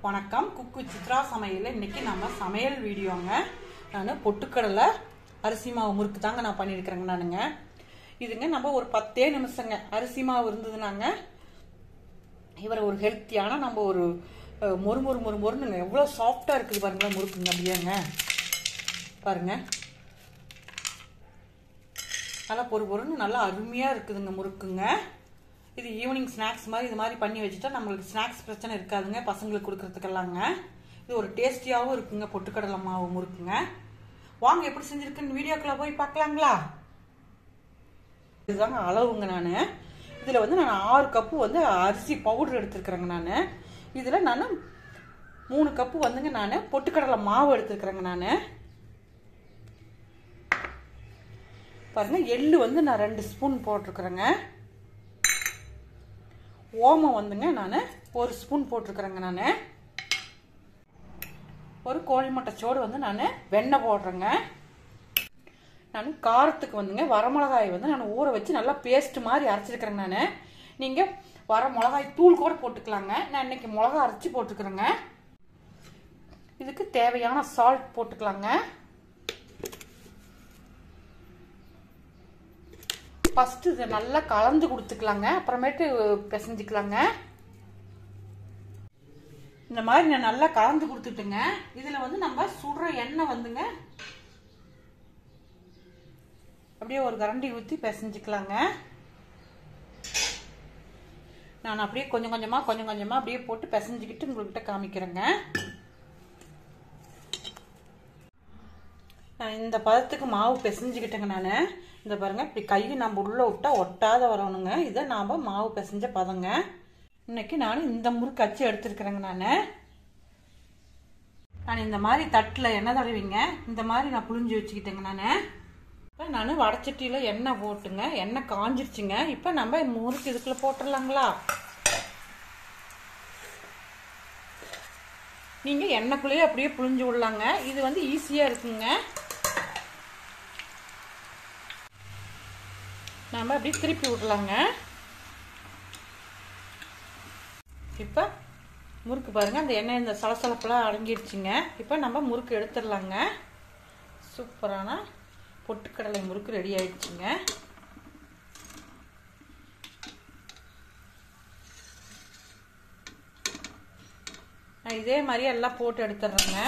வணக்கம். குக்கு சித்ரா சமையல். இன்னைக்கு நம்ம சமையல் வீடியோங்க. நான் பொட்டுக்கடலை அரிசி மாவு முறுக்கு தாங்க நான் பண்ணியிருக்கிறேங்க. நானுங்க இதுங்க நம்ம ஒரு 10 நிமிஷங்க அரிசி மாவு இருந்ததுனாங்க இவரை ஒரு ஹெல்த்தியான நம்ம ஒரு மொறு மொறு மொறு மொறுனுங்க எவ்வளோ சாஃப்டாக இருக்குது பாருங்களேன் முறுக்குங்க. அப்படியேங்க பாருங்க, நல்லா பொறு பொறுன்னு நல்லா அருமையாக இருக்குதுங்க முறுக்குங்க. இது ஈவினிங் ஸ்நாக்ஸ் மாதிரி இது மாதிரி பண்ணி வச்சுட்டா நம்மளுக்கு ஸ்நாக்ஸ் பிரச்சனை இருக்காதுங்க, பசங்களுக்கு கொடுக்கறதுக்கெல்லாங்க. இது ஒரு டேஸ்டியாகவும் இருக்குங்க பொட்டுக்கடலை மாவு முறுக்குங்க. வாங்க எப்படி செஞ்சுருக்குன்னு வீடியோக்குள்ள போய் பார்க்கலாங்களா? இதுதாங்க அளவுங்க. நான் இதில் வந்து நான் 6 கப்பு வந்து அரிசி பவுடர் எடுத்துருக்குறேங்க. நான் இதில் நான் 3 கப்பு வந்துங்க நான் பொட்டுக்கடலை மாவு எடுத்துருக்குறேங்க. நான் பாருங்க, எள்ளு வந்து நான் 2 ஸ்பூன் போட்டிருக்கிறேங்க. ஓமம் வந்துங்க நான் 1 ஸ்பூன் போட்டிருக்கிறேங்க. நான் ஒரு கோழி முட்டை சோடு வந்து நான் வெண்ணெய் போடுறேங்க. நான் காரத்துக்கு வந்துங்க வரமிளகாய் வந்து நான் ஊற வச்சு நல்லா பேஸ்ட் மாதிரி அரைச்சிருக்கிறேங்க. நான் நீங்கள் வர மிளகாய் தூள் கூட போட்டுக்கலாங்க. நான் இன்னைக்கு மிளகா அரைச்சி போட்டுக்கிறேங்க. இதுக்கு தேவையான சால்ட் போட்டுக்கலாங்க. ஃபர்ஸ்ட் இதை நல்லா கலந்து கொடுத்துக்கலாங்க, அப்புறமேட்டு பிசைஞ்சிக்கலாங்க. இந்த மாதிரி நான் நல்லா கலந்து கொடுத்துட்டுங்க. இதுல வந்து நம்ம சுடுற எண்ணெய் வந்துங்க அப்படியே ஒரு கரண்டி ஊற்றி பிசைஞ்சிக்கலாங்க. நான் அப்படியே கொஞ்சம் கொஞ்சமா அப்படியே போட்டு பிசைஞ்சிக்கிட்டு உங்கள்கிட்ட காமிக்கிறேங்க. நான் இந்த பதத்துக்கு மாவு பிசைஞ்சுக்கிட்டேங்க. நான் இந்த பாருங்க, இப்படி கையை நம்ம உள்ள விட்டா ஒட்டாத வரணுங்க. இதை நாம மாவு பிசைஞ்ச பதங்க. இன்னைக்கு நான் இந்த முறுக்கு அச்சு எடுத்துருக்கிறேங்க. நான் இந்த மாதிரி தட்டில் எண்ணெய் தடவிங்க இந்த மாதிரி நான் புழிஞ்சு வச்சுக்கிட்டேங்க. நான் வடச்சட்டியில் எண்ணெய் போட்டுங்க. எண்ணெய் காஞ்சிருச்சுங்க. இப்போ நம்ம முறுக்கு இதுக்குள்ள போட்டுடலாங்களா? நீங்கள் எண்ணெய்க்குள்ளேயே அப்படியே புழிஞ்சு விடலாங்க. இது வந்து ஈஸியாக இருக்குங்க. நம்ம அப்படியே திருப்பி விடலாங்க. இப்போ முறுக்கு பாருங்க, அந்த எண்ணெய் இந்த சலசலப்பெல்லாம் அடங்கிடுச்சுங்க. இப்போ நம்ம முறுக்கு எடுத்துடலாங்க. சூப்பரான பொட்டுக்கடலை முறுக்கு ரெடி ஆயிடுச்சுங்க. நான் இதே மாதிரி எல்லாம் போட்டு எடுத்துடுறேங்க.